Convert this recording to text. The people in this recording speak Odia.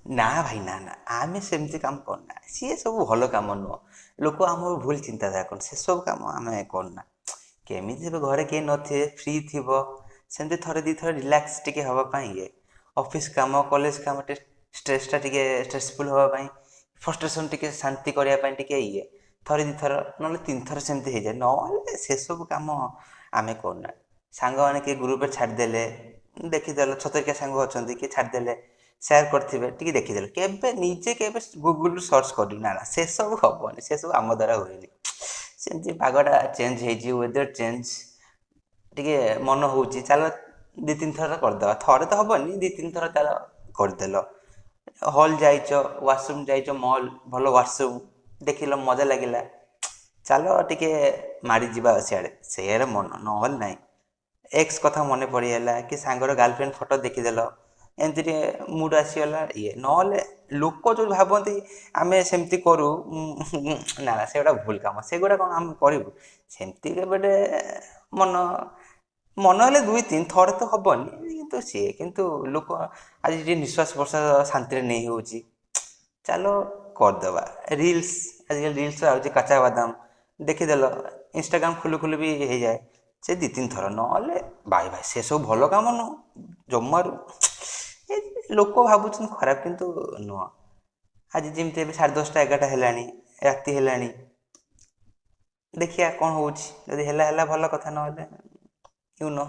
ନା ଭାଇ ନା ନା ଆମେ ସେମିତି କାମ କରୁନା, ସିଏ ସବୁ ଭଲ କାମ ନୁହଁ। ଲୋକ ଆମର ଭୁଲ ଚିନ୍ତାଧାରା କରନ୍ତି, ସେସବୁ କାମ ଆମେ କରୁନା। କେମିତି ଏବେ ଘରେ କେହି ନଥିବେ, ଫ୍ରି ଥିବ, ସେମିତି ଥରେ ଦୁଇଥର ରିଲାକ୍ସ ଟିକେ ହେବା ପାଇଁ ଇଏ ଅଫିସ୍ କାମ କଲେଜ କାମ ଟିକେ ଷ୍ଟ୍ରେସ୍ଟା ଟିକେ ଷ୍ଟ୍ରେସଫୁଲ୍ ହେବା ପାଇଁ, ଫ୍ରଷ୍ଟ୍ରେସନ୍ ଟିକେ ଶାନ୍ତି କରିବା ପାଇଁ ଟିକେ ଇଏ ଥରେ ଦୁଇଥର ନହେଲେ ତିନିଥର ସେମିତି ହେଇଯାଏ, ନହେଲେ ସେସବୁ କାମ ଆମେ କରୁନା। ସାଙ୍ଗମାନେ କିଏ ଗ୍ରୁପରେ ଛାଡ଼ିଦେଲେ, ଦେଖିଦେଲ ଛତରିକା ସାଙ୍ଗ ଅଛନ୍ତି କିଏ ଛାଡ଼ିଦେଲେ, ସେୟାର କରିଥିବେ ଟିକେ ଦେଖିଦେଲେ, କେବେ ନିଜେ କେବେ ଗୁଗୁଲରୁ ସର୍ଚ୍ଚ କରିବୁ ନା ନା ସେସବୁ ହେବନି, ସେସବୁ ଆମ ଦ୍ୱାରା ହୁଏନି। ସେମିତି ପାଗଟା ଚେଞ୍ଜ ହେଇଛି, ୱେଦର ଚେଞ୍ଜ ଟିକେ ମନ ହେଉଛି ଚାଲ ଦୁଇ ତିନି ଥର କରିଦେବା, ଥରେ ତ ହେବନି ଦୁଇ ତିନି ଥର ଚାଲ କରିଦେଲ। ହଲ୍ ଯାଇଛ, ୱାସରୁମ୍ ଯାଇଛ, ମଲ୍ ଭଲ ୱାସରୁମ୍ ଦେଖିଲ ମଜା ଲାଗିଲା, ଚାଲ ଟିକେ ମାଡ଼ିଯିବା ସିଆଡ଼େ, ସେଇଆଡ଼େ ମନ ନହେଲେ ନାହିଁ। ଏକ୍ସ କଥା ମନେ ପଡ଼ିଗଲା କି ସାଙ୍ଗର ଗାର୍ଲଫ୍ରେଣ୍ଡ ଫଟୋ ଦେଖିଦେଲ, ଏମିତି ଟିକେ ମୁଡ଼ ଆସିଗଲା ଇଏ, ନହେଲେ ଲୋକ ଯେଉଁ ଭାବନ୍ତି ଆମେ ସେମିତି କରୁ, ନା ନା ସେଗୁଡ଼ା ଭୁଲ କାମ, ସେଗୁଡ଼ା କ'ଣ ଆମେ କରିବୁ ସେମିତି କେବେ ମନ ମନ ହେଲେ ଦୁଇ ତିନି ଥରେ ତ ହେବନି, କିନ୍ତୁ ସିଏ କିନ୍ତୁ ଲୋକ ଆଜି ଟିକେ ନିଶ୍ୱାସ ପ୍ରଶ୍ୱାସ ଶାନ୍ତିରେ ନେଇ ହେଉଛି, ଚାଲ କରିଦେବା। ରିଲ୍ସ ଆଜିକାଲି ରିଲ୍ସ ଆଉଛି କାଚା ବାଦାମ ଦେଖିଦେଲ, ଇନଷ୍ଟାଗ୍ରାମ ଖୋଲୁ ଖୋଲୁ ବି ହେଇଯାଏ ସେ ଦୁଇ ତିନି ଥର, ନହେଲେ ଭାଇ ଭାଇ ସେସବୁ ଭଲ କାମ ନୁହଁ ଜମାରୁ। ଏ ଲୋକ ଭାବୁଛନ୍ତି ଖରାପ କିନ୍ତୁ ନୁହଁ। ଆଜି ଯେମିତି ଏବେ 10:30 11ଟା ହେଲାଣି, ରାତି ହେଲାଣି, ଦେଖିବା କ'ଣ ହେଉଛି, ଯଦି ହେଲା ହେଲା ଭଲ କଥା, ନହେଲେ ୟୁ ନୋ।